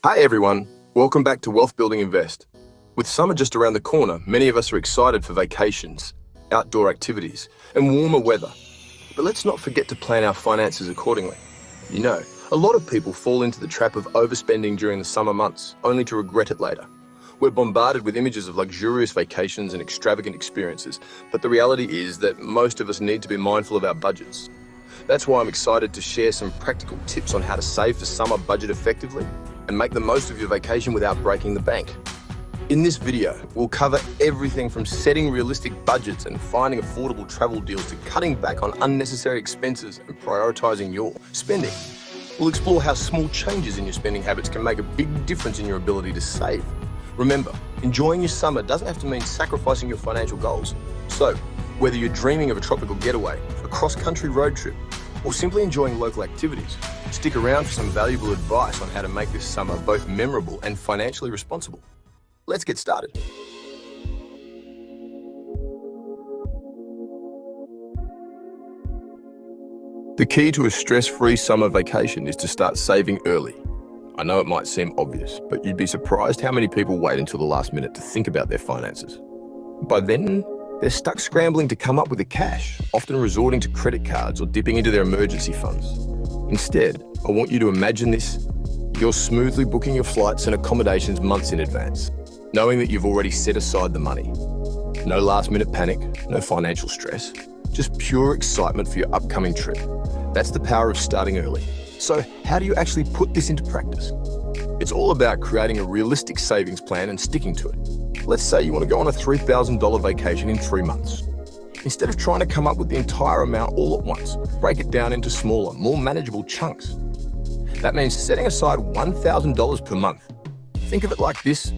Hi everyone, welcome back to Wealth Building Invest. With summer just around the corner, many of us are excited for vacations, outdoor activities, and warmer weather. But let's not forget to plan our finances accordingly. You know, a lot of people fall into the trap of overspending during the summer months, only to regret it later. We're bombarded with images of luxurious vacations and extravagant experiences, but the reality is that most of us need to be mindful of our budgets. That's why I'm excited to share some practical tips on how to save for summer budget effectively and make the most of your vacation without breaking the bank. In this video, we'll cover everything from setting realistic budgets and finding affordable travel deals to cutting back on unnecessary expenses and prioritizing your spending. We'll explore how small changes in your spending habits can make a big difference in your ability to save. Remember, enjoying your summer doesn't have to mean sacrificing your financial goals. So, whether you're dreaming of a tropical getaway, a cross-country road trip, or simply enjoying local activities, stick around for some valuable advice on how to make this summer both memorable and financially responsible. Let's get started. The key to a stress-free summer vacation is to start saving early. I know it might seem obvious, but you'd be surprised how many people wait until the last minute to think about their finances. By then, they're stuck scrambling to come up with the cash, often resorting to credit cards or dipping into their emergency funds. Instead, I want you to imagine this: you're smoothly booking your flights and accommodations months in advance, knowing that you've already set aside the money. No last-minute panic, no financial stress, just pure excitement for your upcoming trip. That's the power of starting early. So, how do you actually put this into practice? It's all about creating a realistic savings plan and sticking to it. Let's say you want to go on a $3,000 vacation in 3 months. Instead of trying to come up with the entire amount all at once, break it down into smaller, more manageable chunks. That means setting aside $1,000 per month. Think of it like this: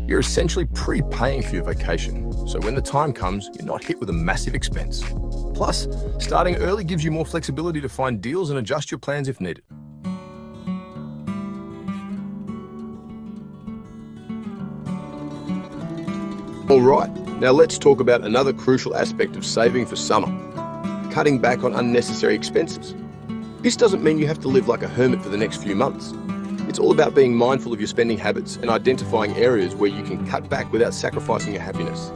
you're essentially prepaying for your vacation, so when the time comes, you're not hit with a massive expense. Plus, starting early gives you more flexibility to find deals and adjust your plans if needed. All right, now let's talk about another crucial aspect of saving for summer: cutting back on unnecessary expenses. This doesn't mean you have to live like a hermit for the next few months. It's all about being mindful of your spending habits and identifying areas where you can cut back without sacrificing your happiness.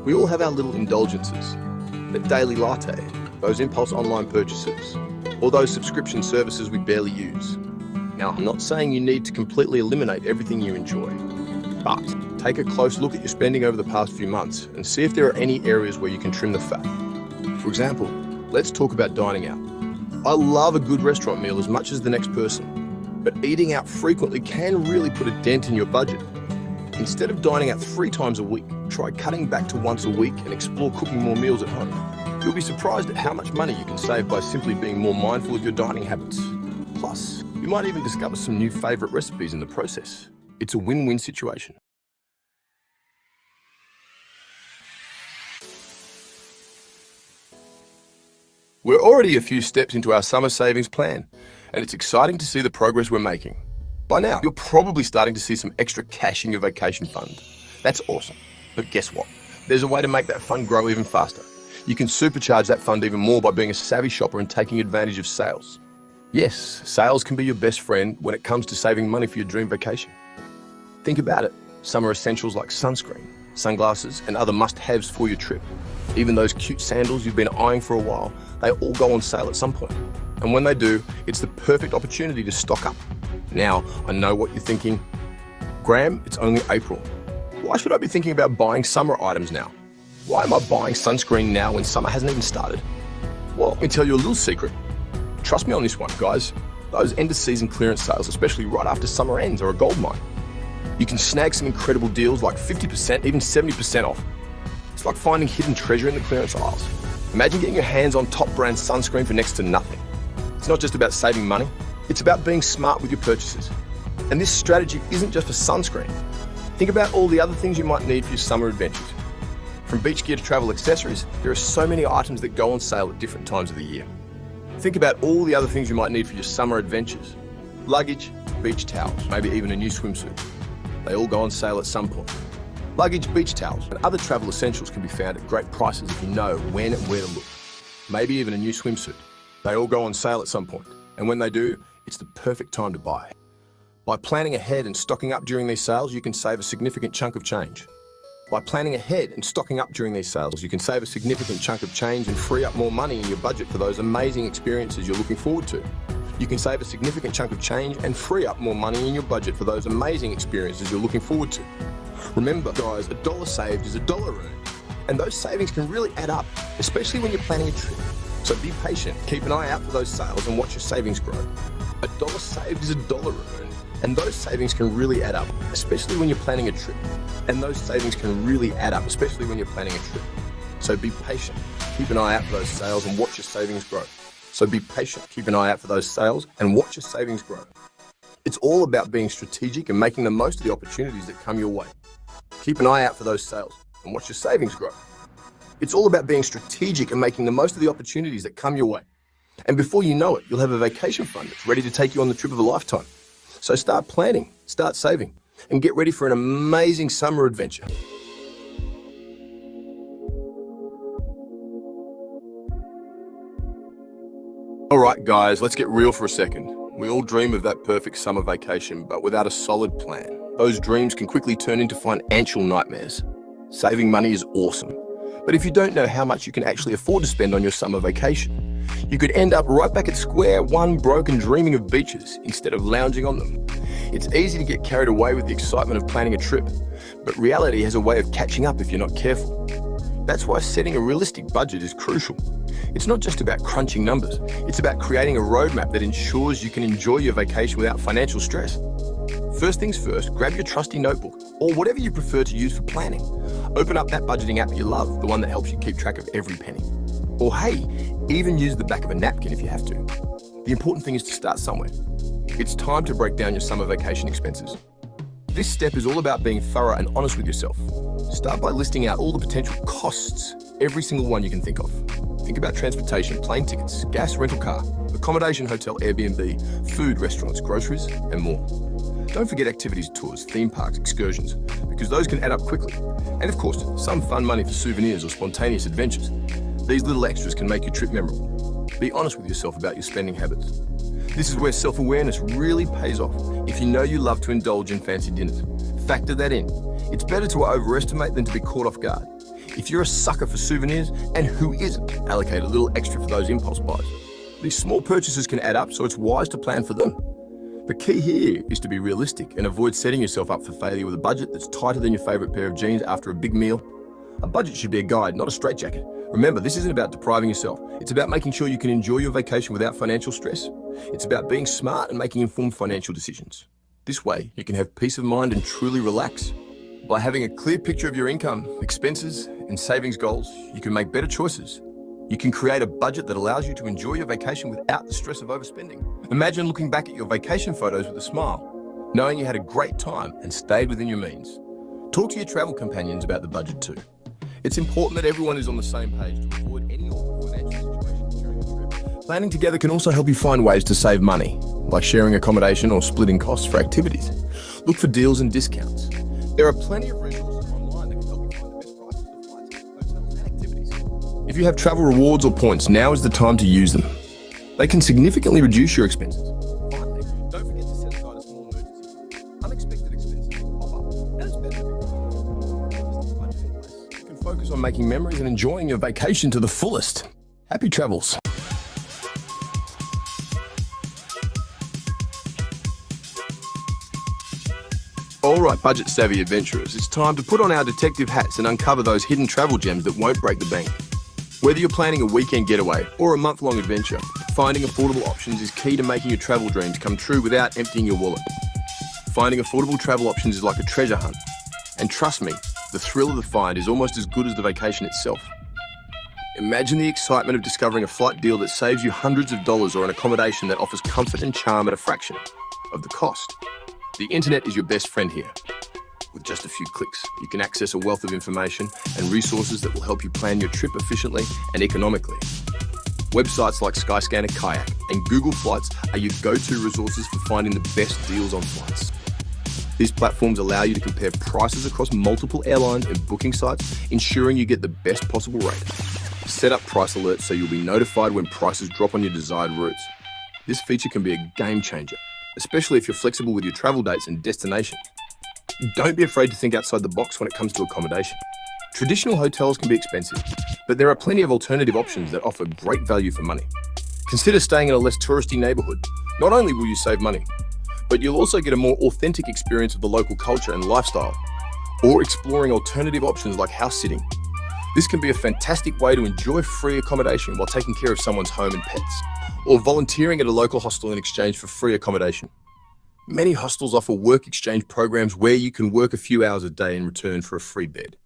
We all have our little indulgences: that daily latte, those impulse online purchases, or those subscription services we barely use. Now, I'm not saying you need to completely eliminate everything you enjoy, but take a close look at your spending over the past few months and see if there are any areas where you can trim the fat. For example, let's talk about dining out. I love a good restaurant meal as much as the next person, but eating out frequently can really put a dent in your budget. Instead of dining out 3 times a week, try cutting back to once a week and explore cooking more meals at home. You'll be surprised at how much money you can save by simply being more mindful of your dining habits. Plus, you might even discover some new favorite recipes in the process. It's a win-win situation. We're already a few steps into our summer savings plan, and it's exciting to see the progress we're making. By now, you're probably starting to see some extra cash in your vacation fund. That's awesome. But guess what? There's a way to make that fund grow even faster. You can supercharge that fund even more by being a savvy shopper and taking advantage of sales. Yes, sales can be your best friend when it comes to saving money for your dream vacation. Think about it: summer essentials like sunscreen, sunglasses, and other must-haves for your trip. Even those cute sandals you've been eyeing for a while, they all go on sale at some point. And when they do, it's the perfect opportunity to stock up. Now, I know what you're thinking: Graham, it's only April. Why should I be thinking about buying summer items now? Why am I buying sunscreen now when summer hasn't even started? Well, let me tell you a little secret. Trust me on this one, guys. Those end-of-season clearance sales, especially right after summer ends, are a goldmine. You can snag some incredible deals like 50%, even 70% off. It's like finding hidden treasure in the clearance aisles. Imagine getting your hands on top brand sunscreen for next to nothing. It's not just about saving money, it's about being smart with your purchases. And this strategy isn't just for sunscreen. Think about all the other things you might need for your summer adventures. From beach gear to travel accessories, there are so many items that go on sale at different times of the year. Think about all the other things you might need for your summer adventures: luggage, beach towels, maybe even a new swimsuit. They all go on sale at some point. Luggage, beach towels, and other travel essentials can be found at great prices if you know when and where to look. Maybe even a new swimsuit. They all go on sale at some point, and when they do, it's the perfect time to buy. By planning ahead and stocking up during these sales, you can save a significant chunk of change. By planning ahead and stocking up during these sales, you can save a significant chunk of change and free up more money in your budget for those amazing experiences you're looking forward to. You can save a significant chunk of change and free up more money in your budget for those amazing experiences you're looking forward to. Remember, guys, a dollar saved is a dollar earned. And those savings can really add up, especially when you're planning a trip. So be patient, keep an eye out for those sales and watch your savings grow. A dollar saved is a dollar earned. And those savings can really add up, especially when you're planning a trip. And those savings can really add up, especially when you're planning a trip. So be patient, keep an eye out for those sales and watch your savings grow. So be patient, keep an eye out for those sales and watch your savings grow. It's all about being strategic and making the most of the opportunities that come your way. Keep an eye out for those sales and watch your savings grow. It's all about being strategic and making the most of the opportunities that come your way. And before you know it, you'll have a vacation fund that's ready to take you on the trip of a lifetime. So start planning, start saving, and get ready for an amazing summer adventure. All right, guys, let's get real for a second. We all dream of that perfect summer vacation, but without a solid plan, those dreams can quickly turn into financial nightmares. Saving money is awesome, but if you don't know how much you can actually afford to spend on your summer vacation, you could end up right back at square one, broke and dreaming of beaches instead of lounging on them. It's easy to get carried away with the excitement of planning a trip, but reality has a way of catching up if you're not careful. That's why setting a realistic budget is crucial. It's not just about crunching numbers, it's about creating a roadmap that ensures you can enjoy your vacation without financial stress. First things first, grab your trusty notebook or whatever you prefer to use for planning. Open up that budgeting app you love, the one that helps you keep track of every penny. Or hey, even use the back of a napkin if you have to. The important thing is to start somewhere. It's time to break down your summer vacation expenses. This step is all about being thorough and honest with yourself. Start by listing out all the potential costs, every single one you can think of. Think about transportation, plane tickets, gas, rental car, accommodation, hotel, Airbnb, food, restaurants, groceries, and more. Don't forget activities, tours, theme parks, excursions, because those can add up quickly. And of course, some fun money for souvenirs or spontaneous adventures. These little extras can make your trip memorable. Be honest with yourself about your spending habits. This is where self-awareness really pays off. If you know you love to indulge in fancy dinners, factor that in. It's better to overestimate than to be caught off guard. If you're a sucker for souvenirs, and who isn't, allocate a little extra for those impulse buys. These small purchases can add up, so it's wise to plan for them. The key here is to be realistic and avoid setting yourself up for failure with a budget that's tighter than your favorite pair of jeans after a big meal. A budget should be a guide, not a straitjacket. Remember, this isn't about depriving yourself. It's about making sure you can enjoy your vacation without financial stress. It's about being smart and making informed financial decisions. This way, you can have peace of mind and truly relax. By having a clear picture of your income, expenses, and savings goals, you can make better choices. You can create a budget that allows you to enjoy your vacation without the stress of overspending. Imagine looking back at your vacation photos with a smile, knowing you had a great time and stayed within your means. Talk to your travel companions about the budget too. It's important that everyone is on the same page to avoid any awkward financial situations during the trip. Planning together can also help you find ways to save money, like sharing accommodation or splitting costs for activities. Look for deals and discounts. There are plenty of resources online that can help you find the best prices for flights, hotels, and activities. If you have travel rewards or points, now is the time to use them. They can significantly reduce your expenses. Finally, don't forget to set aside a small emergency fund. Unexpected expenses will pop up, and it's better to be prepared. You can focus on making memories and enjoying your vacation to the fullest. Happy travels. All right, budget-savvy adventurers, it's time to put on our detective hats and uncover those hidden travel gems that won't break the bank. Whether you're planning a weekend getaway or a month-long adventure, finding affordable options is key to making your travel dreams come true without emptying your wallet. Finding affordable travel options is like a treasure hunt. And trust me, the thrill of the find is almost as good as the vacation itself. Imagine the excitement of discovering a flight deal that saves you hundreds of dollars or an accommodation that offers comfort and charm at a fraction of the cost. The internet is your best friend here. With just a few clicks, you can access a wealth of information and resources that will help you plan your trip efficiently and economically. Websites like Skyscanner Kayak and Google Flights are your go-to resources for finding the best deals on flights. These platforms allow you to compare prices across multiple airlines and booking sites, ensuring you get the best possible rate. Set up price alerts so you'll be notified when prices drop on your desired routes. This feature can be a game changer. especially if you're flexible with your travel dates and destination. Don't be afraid to think outside the box when it comes to accommodation. Traditional hotels can be expensive, but there are plenty of alternative options that offer great value for money. Consider staying in a less touristy neighborhood. Not only will you save money, but you'll also get a more authentic experience of the local culture and lifestyle, or exploring alternative options like house sitting. This can be a fantastic way to enjoy free accommodation while taking care of someone's home and pets, or volunteering at a local hostel in exchange for free accommodation. Many hostels offer work exchange programs where you can work a few hours a day in return for a free bed.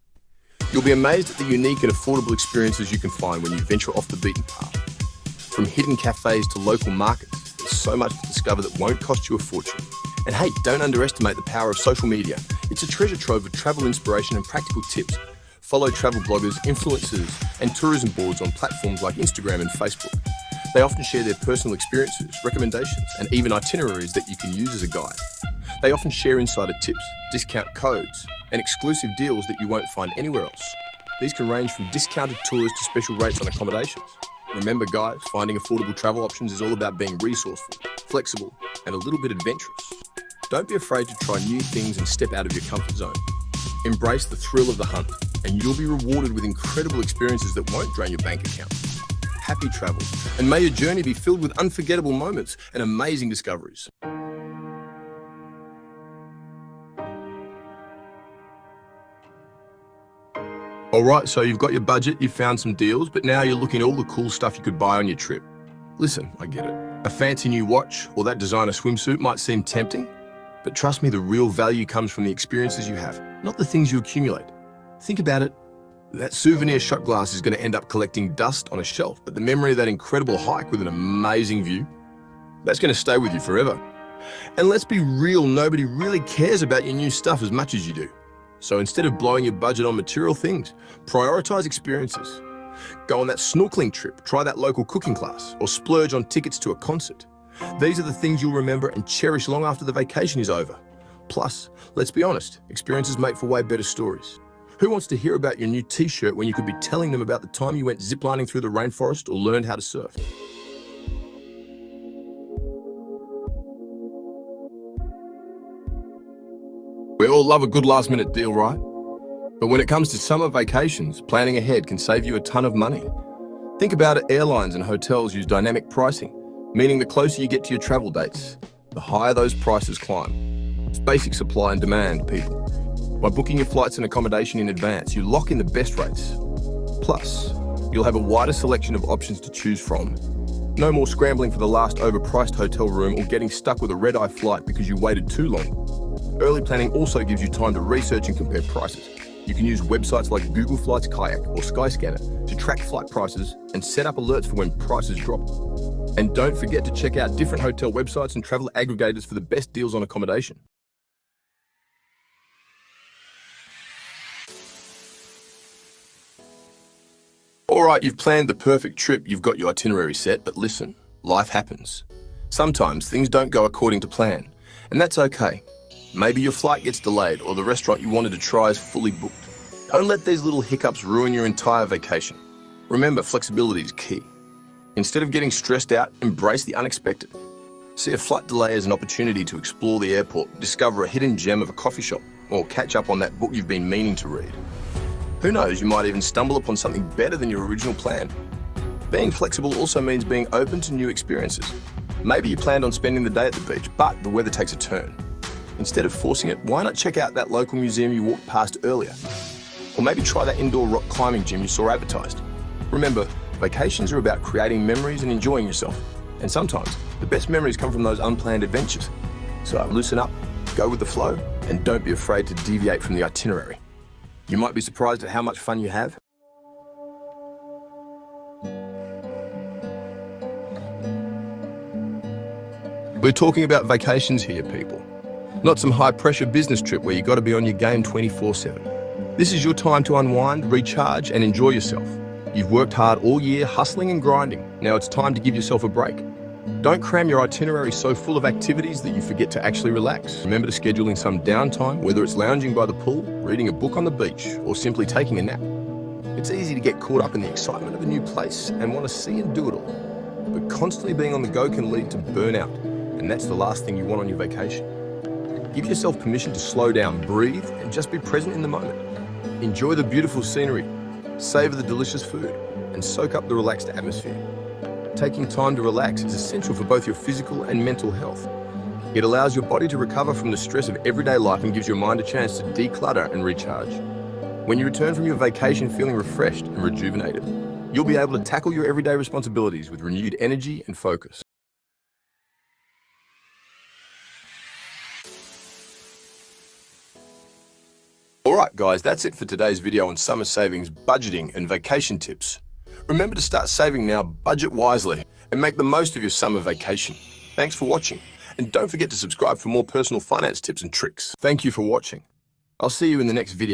You'll be amazed at the unique and affordable experiences you can find when you venture off the beaten path. From hidden cafes to local markets, there's so much to discover that won't cost you a fortune. And hey, don't underestimate the power of social media. It's a treasure trove of travel inspiration and practical tips. Follow travel bloggers, influencers, and tourism boards on platforms like Instagram and Facebook. They often share their personal experiences, recommendations, and even itineraries that you can use as a guide. They often share insider tips, discount codes, and exclusive deals that you won't find anywhere else. These can range from discounted tours to special rates on accommodations. Remember guys, finding affordable travel options is all about being resourceful, flexible, and a little bit adventurous. Don't be afraid to try new things and step out of your comfort zone. Embrace the thrill of the hunt, and you'll be rewarded with incredible experiences that won't drain your bank account. Happy travels, and may your journey be filled with unforgettable moments and amazing discoveries. Alright, so you've got your budget, you've found some deals, but now you're looking at all the cool stuff you could buy on your trip. Listen, I get it. A fancy new watch or that designer swimsuit might seem tempting, but trust me, the real value comes from the experiences you have, not the things you accumulate. Think about it. That souvenir shot glass is going to end up collecting dust on a shelf, but the memory of that incredible hike with an amazing view, that's going to stay with you forever. And let's be real, nobody really cares about your new stuff as much as you do. So instead of blowing your budget on material things, prioritize experiences. Go on that snorkeling trip, try that local cooking class, or splurge on tickets to a concert. These are the things you'll remember and cherish long after the vacation is over. Plus, let's be honest, experiences make for way better stories. Who wants to hear about your new t-shirt when you could be telling them about the time you went ziplining through the rainforest or learned how to surf? We all love a good last-minute deal, right? But when it comes to summer vacations, planning ahead can save you a ton of money. Think about it, airlines and hotels use dynamic pricing, meaning the closer you get to your travel dates, the higher those prices climb. It's basic supply and demand, people. By booking your flights and accommodation in advance, you lock in the best rates. Plus, you'll have a wider selection of options to choose from. No more scrambling for the last overpriced hotel room or getting stuck with a red-eye flight because you waited too long. Early planning also gives you time to research and compare prices. You can use websites like Google Flights Kayak or Skyscanner to track flight prices and set up alerts for when prices drop. And don't forget to check out different hotel websites and travel aggregators for the best deals on accommodation. Alright, you've planned the perfect trip, you've got your itinerary set, but listen, life happens. Sometimes things don't go according to plan, and that's okay. Maybe your flight gets delayed or the restaurant you wanted to try is fully booked. Don't let these little hiccups ruin your entire vacation. Remember, flexibility is key. Instead of getting stressed out, embrace the unexpected. See a flight delay as an opportunity to explore the airport, discover a hidden gem of a coffee shop, or catch up on that book you've been meaning to read. Who knows, you might even stumble upon something better than your original plan. Being flexible also means being open to new experiences. Maybe you planned on spending the day at the beach, but the weather takes a turn. Instead of forcing it, why not check out that local museum you walked past earlier? Or maybe try that indoor rock climbing gym you saw advertised. Remember, vacations are about creating memories and enjoying yourself. And sometimes, the best memories come from those unplanned adventures. So loosen up, go with the flow, and don't be afraid to deviate from the itinerary. You might be surprised at how much fun you have. We're talking about vacations here, people. Not some high-pressure business trip where you got to be on your game 24/7. This is your time to unwind, recharge, and enjoy yourself. You've worked hard all year, hustling and grinding. Now it's time to give yourself a break. Don't cram your itinerary so full of activities that you forget to actually relax. Remember to schedule in some downtime, whether it's lounging by the pool, reading a book on the beach, or simply taking a nap. It's easy to get caught up in the excitement of a new place and want to see and do it all. But constantly being on the go can lead to burnout. And that's the last thing you want on your vacation. Give yourself permission to slow down, breathe, and just be present in the moment. Enjoy the beautiful scenery, savor the delicious food, and soak up the relaxed atmosphere. Taking time to relax is essential for both your physical and mental health. It allows your body to recover from the stress of everyday life and gives your mind a chance to declutter and recharge. When you return from your vacation feeling refreshed and rejuvenated, you'll be able to tackle your everyday responsibilities with renewed energy and focus. Alright guys, that's it for today's video on summer savings, budgeting and vacation tips. Remember to start saving now, budget wisely, and make the most of your summer vacation. Thanks for watching, and don't forget to subscribe for more personal finance tips and tricks. Thank you for watching. I'll see you in the next video.